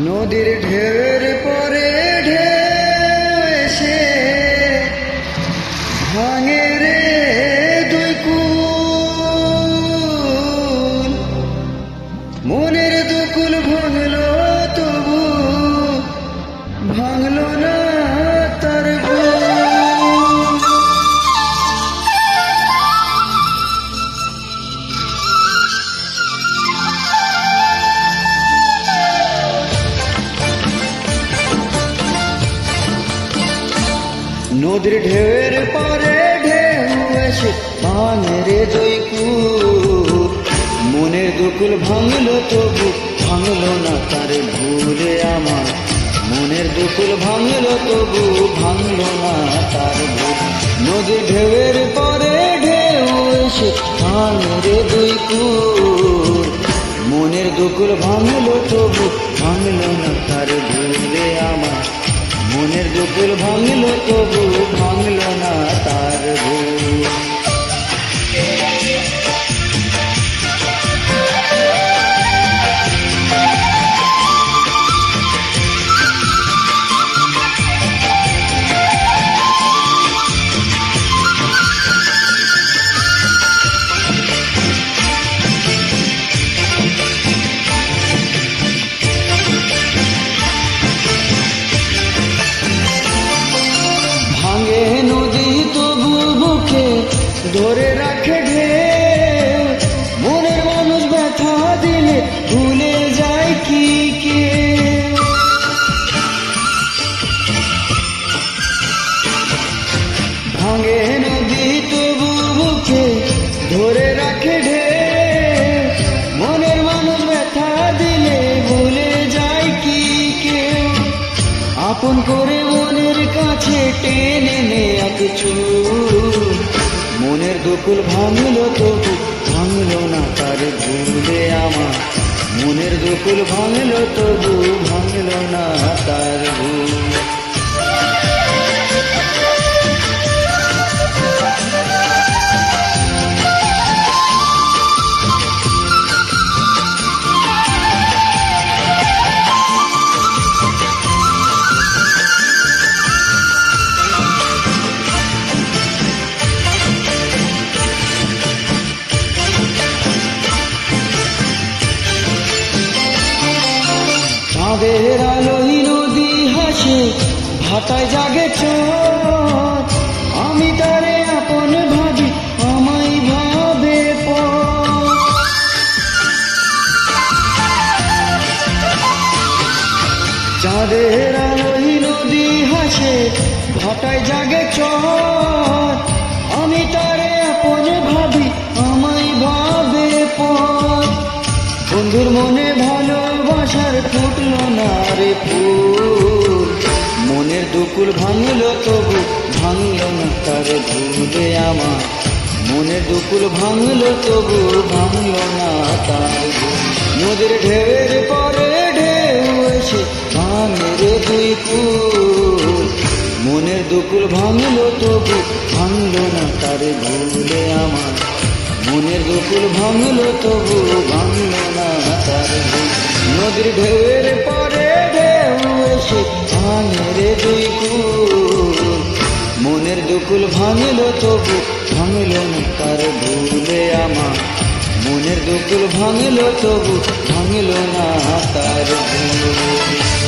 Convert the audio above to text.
নদীর ঢেউয়ের পরে ঢেউ এসে ভাঙে রে দুই কুল, মনের দুকুল ভাঙলো তবু ভাঙলো না তার ভুল। নদীর ঢেউয়ের পরে ঢেউ এসে ভাঙে রে দুই কুল, মনের দুকুল ভাঙলো তবু ভাঙলো না তার ভুলে আমার, মনের দুকুল ভাঙলো তবু ভাঙলো না তার ভুল। নদীর ঢেউয়ের পরে ঢেউ এসে ভাঙে রে দুই কুল, মনের দুকুল ভাঙলো তবু ভাঙলো না তার ভুলে আমার, মনের দুকুল ভাঙলো তবু ভাঙলো না তার ভুল। ধরে রাখে ঢেউ, মনের মানুষ ব্যথা দিলে ভুলে যায় কি কে। ভাঙে নদী তবু বুকে ধরে রাখে ঢেউ, মনের মানুষ ব্যথা দিলে ভুলে যায় কি কে। আপন করে মনের কাছে টেনে নেয়া কিছু, মনের দুকুল ভাঙলো তবু ভাঙলো না তার ভুলে আমার, মনের দুকুল ভাঙলো তবু ভাঙলো না তার ভুল। চাঁদের আলোই নদী হাসে ভাটায় জাগে চাঁদ, আমি তারে আপন ভাবি আমায় ভাবে পথ। চাঁদের আলোই নদী হাসে ভাটায় জাগে চাঁদ, আমি তারে আপন ভাবি আমায় ভাবে পথ। বন্ধুর মনে ভালোবাসার ফুটলো না রে ফুল, মনের দুকুল ভাঙলো তবু ভাঙলো না তার ভুলে আমার, মনের দুকুল ভাঙলো তবু ভাঙলো না তার ভুল। নদীর ঢেউয়ের পরে ঢেউ এসে ভাঙে রে দুই কুল, মনের দুকুল ভাঙলো তবু ভাঙলো না তার ভুলে আমার, মনের দুকুল ভাঙলো তবু ভাঙলো না তার ভুল। নদীর ঢেউয়ের পরে ঢেউ এসে ভাঙে রে দুই কুল, মনের দুকুল ভাঙলো তবু ভাঙলো না তার ভুলে আমার, মনের দুকুল ভাঙলো তবু ভাঙলো না তার ভুল।